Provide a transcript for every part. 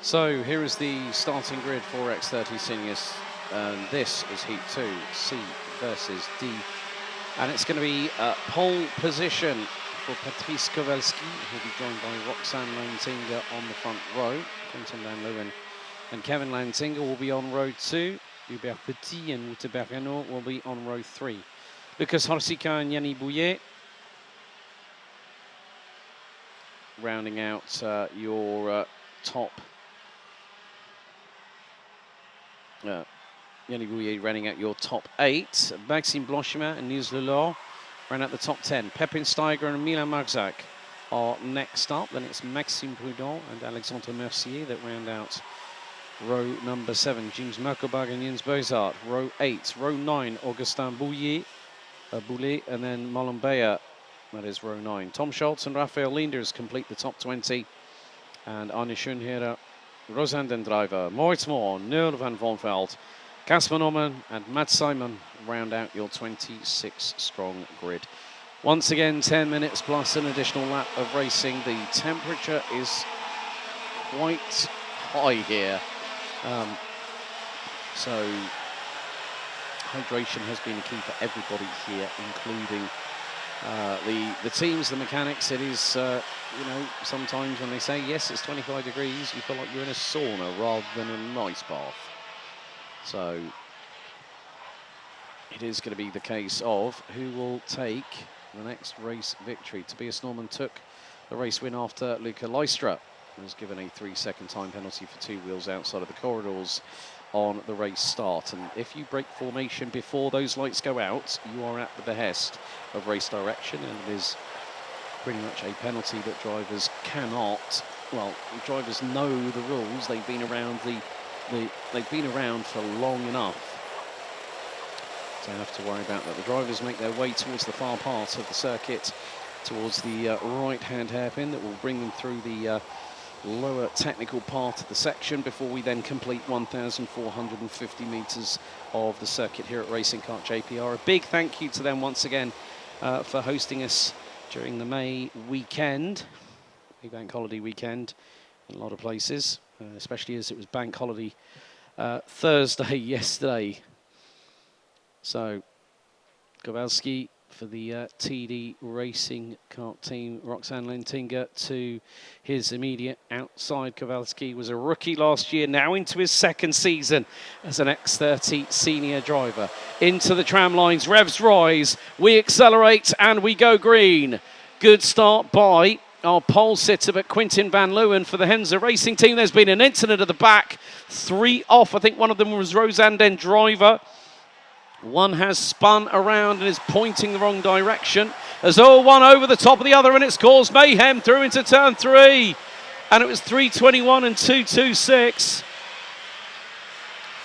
So here is the starting grid for X30 Seniors. And this is Heat 2, C versus D. And it's going to be pole position for Patrice Kowalski, who'll be joined by Roxanne Lantinga on the front row. Quentin Van Leeuwen and Kevin Lantinga will be on row 2. Hubert Petit and Wouter Bergano will be on row 3. Lucas Horsika and Yanni Bouillet rounding out your top. Yanni Bouillet running out your top 8. Maxime Blanchemin and Niels Lelor ran out the top 10. Pepin Steiger and Milan Marzak are next up. Then it's Maxime Prudhomme and Alexandre Mercier that round out row number 7. James Merkelbach and Jens Bozart. Row 8. Row 9, Augustin Bouillet, and then Molenbeek. That is row 9. Tom Schultz and Raphael Linders complete the top 20. And Arne Schoenherr, Rosanne Den Driver, Moritz Moore, Nerd van Vonveld, Casper Norman and Matt Simon round out your 26-strong grid. Once again, 10 minutes plus an additional lap of racing. The temperature is quite high here. So hydration has been a key for everybody here, including the teams, the mechanics. It is, you know, sometimes when they say, yes, it's 25 degrees, you feel like you're in a sauna rather than an ice bath. So it is going to be the case of who will take the next race victory. Tobias Norman took the race win after Luca Leistra was given a 3-second time penalty for 2 wheels outside of the corridors on the race start. And if you break formation before those lights go out, you are at the behest of race direction, and it is pretty much a penalty that drivers cannot, well, drivers know the rules. They've been around they've been around for long enough to have to worry about that. The drivers make their way towards the far part of the circuit, towards the right-hand hairpin that will bring them through the lower technical part of the section before we then complete 1,450 metres of the circuit here at Racing Kart JPR. A big thank you to them once again for hosting us during the May weekend, a bank holiday weekend in a lot of places, especially as it was bank holiday Thursday yesterday. So Kowalski for the TD Racing Kart team. Roxanne Lantinga to his immediate outside. Kowalski was a rookie last year, now into his 2nd season as an X30 senior driver. Into the tram lines, revs rise, we accelerate and we go green. Good start by our pole sitter, but Quentin Van Leeuwen for the Henze Racing team. There's been an incident at the back, 3 off. I think one of them was Rosanne Den Driver. One has spun around and is pointing the wrong direction. As all one over the top of the other, and it's caused mayhem through into turn 3. And it was 3:21 and 2:26.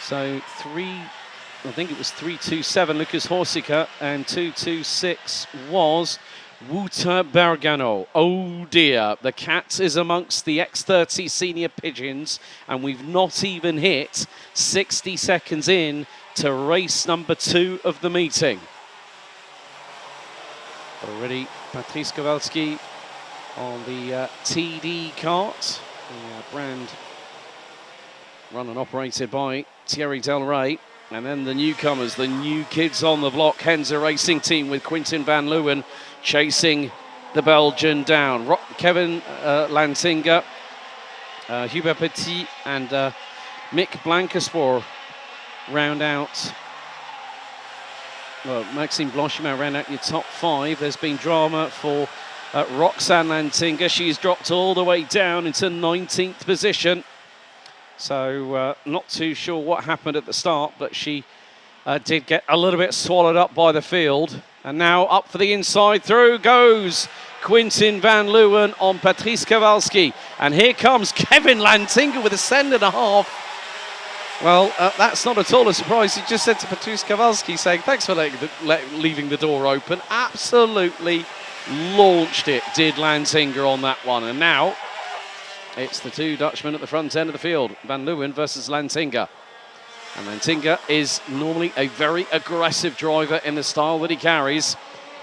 So I think it was 3:27 Lucas Horsika, and 2:26 was Wouter Bergano. Oh dear, the cat is amongst the X30 senior pigeons, and we've not even hit 60 seconds in to race number 2 of the meeting. Already Patrice Kowalski on the TD kart, the brand run and operated by Thierry Del Rey. And then the newcomers, the new kids on the block, Henze Racing team with Quentin Van Leeuwen chasing the Belgian down. Kevin Lantinga, Hubert Petit and Mick Blankenspoor round out. Well, Maxime Blanchemin round out your top 5. There's been drama for Roxanne Lantinga. She's dropped all the way down into 19th position. So not too sure what happened at the start, but she did get a little bit swallowed up by the field. And now up for the inside, through goes Quentin Van Leeuwen on Patrice Kowalski. And here comes Kevin Lantinga with a send and a half. Well, that's not at all a surprise. He just said to Patrice Kowalski, saying, thanks for leaving the door open. Absolutely launched it, did Lantinga on that one. And now it's the 2 Dutchmen at the front end of the field. Van Leeuwen versus Lantinga. And Lantinga is normally a very aggressive driver in the style that he carries.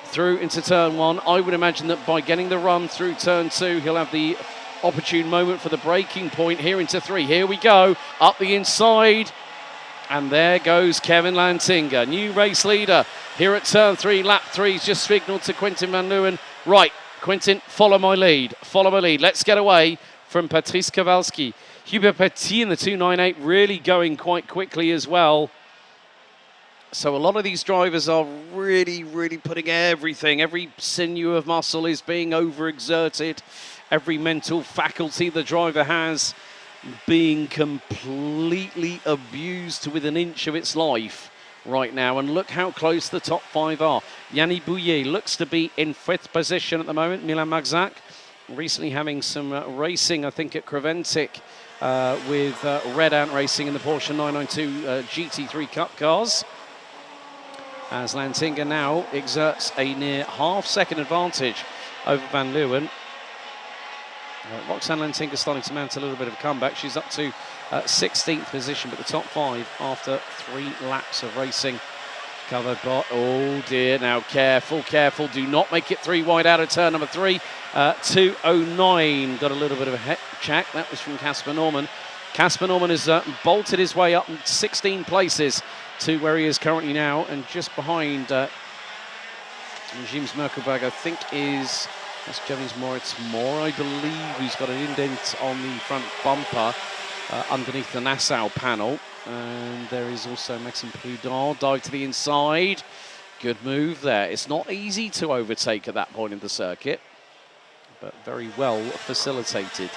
Through into turn 1. I would imagine that by getting the run through turn 2, he'll have the opportune moment for the breaking point here into 3. Here we go, up the inside. And there goes Kevin Lantinga, new race leader here at turn 3, lap 3. He's just signalled to Quentin Van Leeuwen. Right, Quentin, follow my lead. Follow my lead. Let's get away from Patrice Kowalski. Hubert Petit in the 298 really going quite quickly as well. So a lot of these drivers are really, really putting everything. Every sinew of muscle is being overexerted. Every mental faculty the driver has being completely abused to within an inch of its life right now. And look how close the top 5 are. Yannick Bouillet looks to be in 5th position at the moment. Milan Magzac recently having some racing, I think, at Creventic with Red Ant Racing in the Porsche 992 GT3 Cup cars. As Lantinga now exerts a near half-second advantage over Van Leeuwen. Roxanne Lantinga starting to mount a little bit of a comeback. She's up to 16th position, but the top 5 after 3 laps of racing. Covered by, oh dear, now careful, careful. Do not make it 3 wide out of turn number 3. 2:09, got a little bit of a head check. That was from Casper Norman. Casper Norman has bolted his way up 16 places to where he is currently now, and just behind James Merkelberg, I think is, that's Jennings Moritz Moore, I believe, who's got an indent on the front bumper underneath the Nassau panel. And there is also Maxime Prudent, dive to the inside. Good move there. It's not easy to overtake at that point in the circuit, but very well facilitated.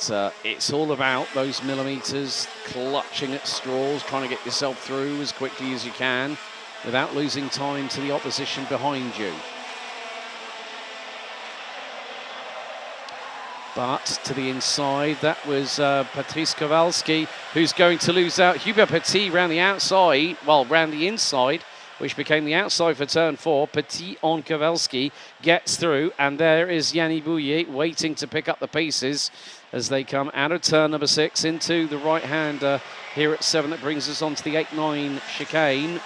But it's all about those millimetres, clutching at straws, trying to get yourself through as quickly as you can without losing time to the opposition behind you. But to the inside, that was Patrice Kowalski, who's going to lose out. Hubert Petit round the outside, well, round the inside, which became the outside for turn 4. Petit on Kowalski gets through, and there is Yannick Bouillet waiting to pick up the pieces as they come out of turn number 6 into the right-hander here at 7. That brings us on to the 8-9 chicane.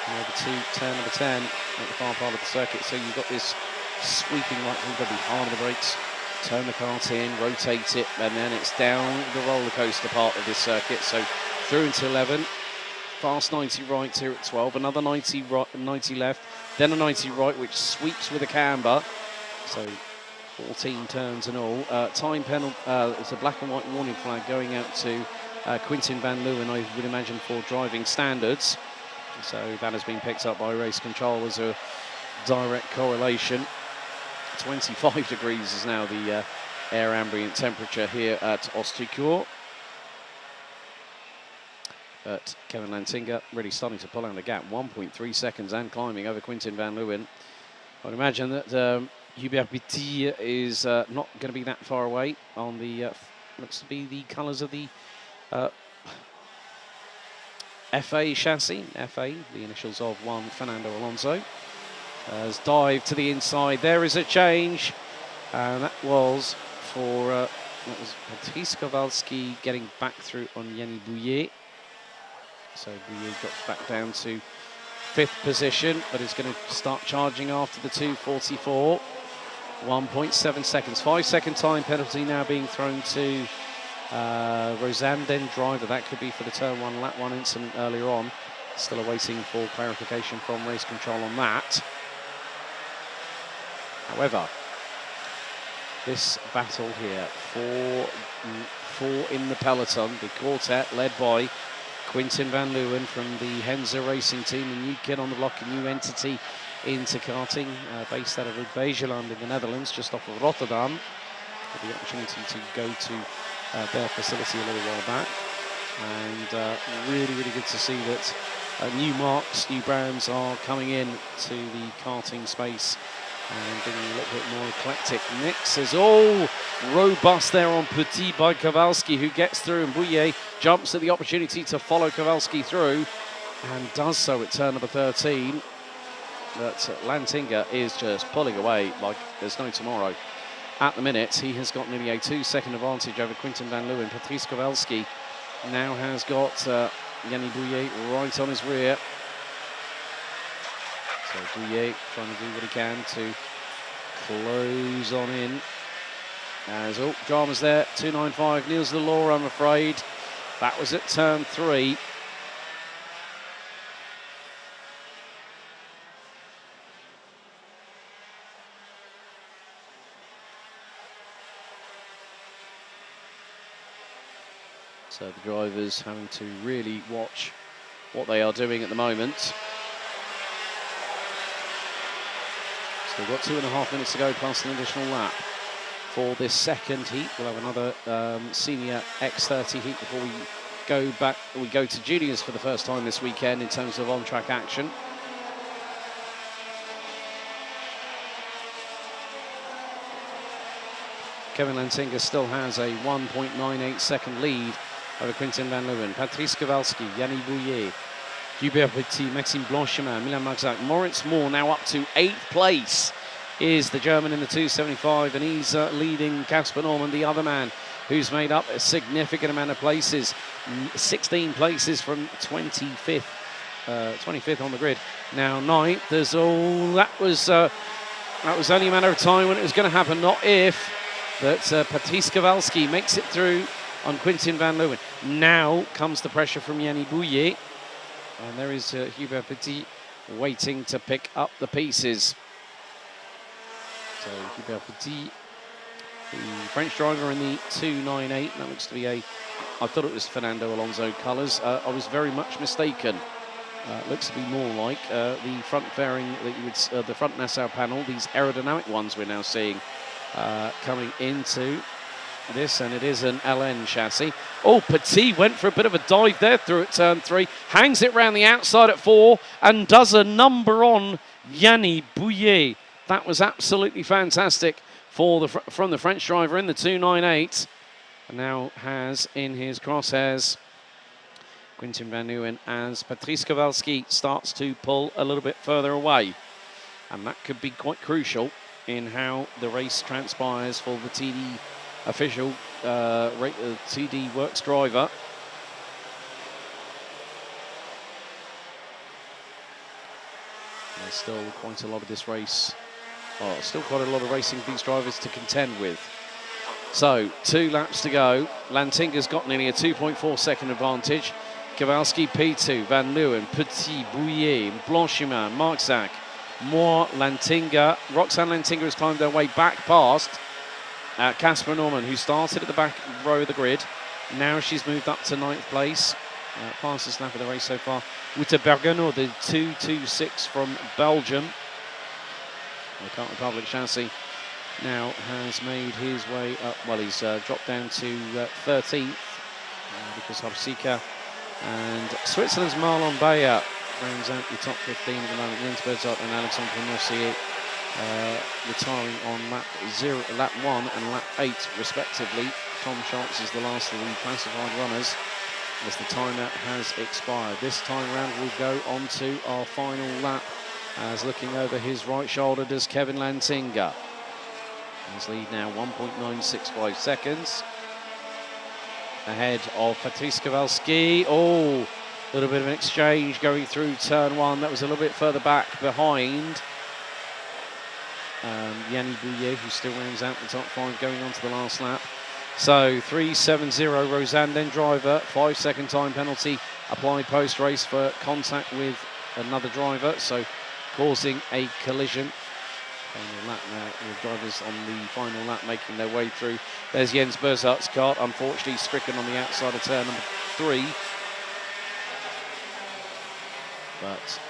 Over to turn number 10 at the far part of the circuit. So you've got this sweeping right, you've got to be hard on the brakes, turn the kart in, rotate it, and then it's down the roller coaster part of this circuit. So through into 11. Fast 90 right here at 12, another 90 right, 90 left, then a 90 right, which sweeps with a camber. So 14 turns and all. Time penalty, it's a black and white warning flag going out to Quentin Van Leeuwen, I would imagine, for driving standards. So that has been picked up by race control as a direct correlation. 25 degrees is now the air ambient temperature here at Ostricourt. But Kevin Lantinga really starting to pull out the gap, 1.3 seconds and climbing over Quentin Van Leeuwen. I would imagine that Hubert Petit is not going to be that far away on the, looks to be the colours of the FA chassis. FA, the initials of one Fernando Alonso. Has dived to the inside. There is a change, and that was for that was Patrice Kowalski getting back through on Yannick Bouillet. So Bouillet drops back down to 5th position, but is going to start charging after the 2:44. 1.7 seconds, 5-second time penalty now being thrown to Rosanne Den driver. That could be for the turn 1, lap 1 incident earlier on. Still awaiting for clarification from race control on that. However, this battle here, four in the peloton, the quartet led by Quentin Van Leeuwen from the Henze Racing Team, a new kid on the block, a new entity into karting, based out of Begeland in the Netherlands, just off of Rotterdam. Had the opportunity to go to their facility a little while back, and really, really good to see that new marks, new brands are coming in to the karting space and being a little bit more eclectic. Mix is all robust there on Petit by Kowalski, who gets through, and Bouillet jumps at the opportunity to follow Kowalski through and does so at turn number 13. But Lantinga is just pulling away like there's no tomorrow. At the minute, he has got nearly a 2-second advantage over Quentin Van Leeuwen. Patrice Kowalski now has got Yannick Bouillet right on his rear. So Bouillet trying to do what he can to close on in. As all dramas there, 2.95, Niels the Law, I'm afraid. That was at turn 3. So the drivers having to really watch what they are doing at the moment. So we've got 2.5 minutes to go plus an additional lap for this second heat. We'll have another senior X30 heat before we go back. We go to juniors for the first time this weekend in terms of on-track action. Kevin Lantinga still has a 1.98 second lead over Quentin van Leeuwen. Patrice Kowalski, Yannick Bouillet, Hubert Petit, Maxime Blanchemin, Milan Marzac. Moritz Moore now up to 8th place is the German in the 275, and he's leading Casper Norman, the other man who's made up a significant amount of places, 16 places from 25th on the grid. Now 9th, there's all that was only a matter of time when it was going to happen, not if. But Patrice Kowalski makes it through on Quentin van Leeuwen. Now comes the pressure from Yannick Bouillet. And there is Hubert Petit waiting to pick up the pieces. So Hubert Petit, the French driver in the 298. That looks to be I thought it was Fernando Alonso colours. I was very much mistaken. Looks to be more like the front fairing that you would, the front Nassau panel, these aerodynamic ones we're now seeing coming into this, and it is an LN chassis. Oh, Petit went for a bit of a dive there through at turn 3, hangs it round the outside at 4, and does a number on Yannick Bouillet. That was absolutely fantastic from the French driver in the 298. And now has in his crosshairs Quentin van Leeuwen as Patrice Kowalski starts to pull a little bit further away. And that could be quite crucial in how the race transpires for the TD official, TD Works driver. There's still quite a lot of this race, still quite a lot of racing for these drivers to contend with. So 2 laps to go. Lantinga's got nearly a 2.4 second advantage. Kowalski P2, Van Leeuwen, Petit, Bouillet, Blanchemin, Marzac, Moore, Lantinga. Roxanne Lantinga has climbed her way back past Casper Norman, who started at the back row of the grid. Now she's moved up to 9th place. Fastest lap of the race so far. Wouter Bergenot, the 226 from Belgium. The Czech Republic chassis now has made his way up. Well, he's dropped down to 13th because Hopsika and Switzerland's Marlon Bayer rounds out the top 15 at the moment. Jens Berzot and Alexandre Nossier retiring on lap 1 and lap 8 respectively. Tom Scholz is the last of the classified runners as the timer has expired. This time round we'll go on to our final lap as looking over his right shoulder does Kevin Lantinga. His lead now 1.965 seconds ahead of Patrice Kowalski. Oh, a little bit of an exchange going through turn 1. That was a little bit further back behind Yannick Bouillet, who still rounds out the top 5 going on to the last lap. So 3.70 Rosanne then driver, 5-second time penalty applied post-race for contact with another driver, so causing a collision. Final lap now, with drivers on the final lap making their way through. There's Jens Berzot's kart, unfortunately stricken on the outside of turn number 3. But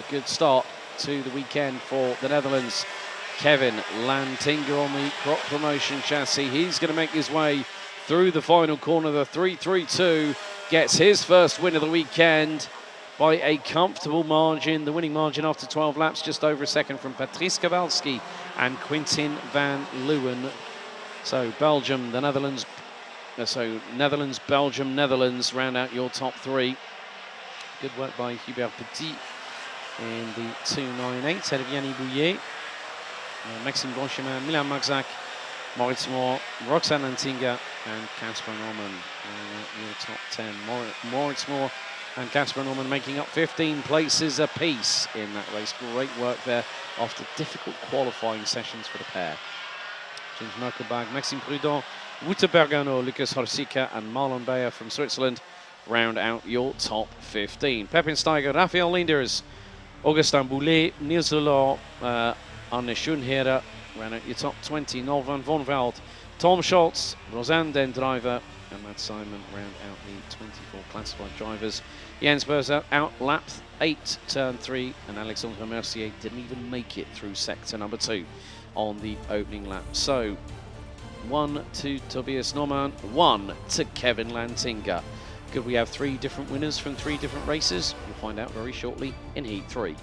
a good start to the weekend for the Netherlands. Kevin Lantinga on the Crop Promotion chassis. He's going to make his way through the final corner. The 3.32 gets his first win of the weekend by a comfortable margin. The winning margin after 12 laps, just over a second from Patrice Kowalski and Quentin van Leeuwen. So Belgium, the Netherlands. So Netherlands, Belgium, Netherlands round out your top 3. Good work by Hubert Petit in the 298, ahead of Yannick Bouillet. Maxime Blanchemin, Milan Marzac, Moritz Moore, Roxanne Lantinga and Casper Norman. Your top 10. Moritz Moore and Casper Norman making up 15 places apiece in that race. Great work there after difficult qualifying sessions for the pair. James Merkelbach, Maxime Prudent, Wouter Bergano, Lucas Horsika and Marlon Bayer from Switzerland round out your top 15. Pepin Steiger, Raphael Linders, Augustin Boulet, Niels Delors, Arne Schoenhera round out your top 20. Noel van Vonveld, Tom Scholz, Rosanne Den Driver and Matt Simon round out the 24 classified drivers. Jens Berzer out lap 8, turn 3, and Alexandre Mercier didn't even make it through sector number 2 on the opening lap. So 1 to Tobias Norman, 1 to Kevin Lantinga. Could we have 3 different winners from 3 different races? We'll find out very shortly in Heat 3.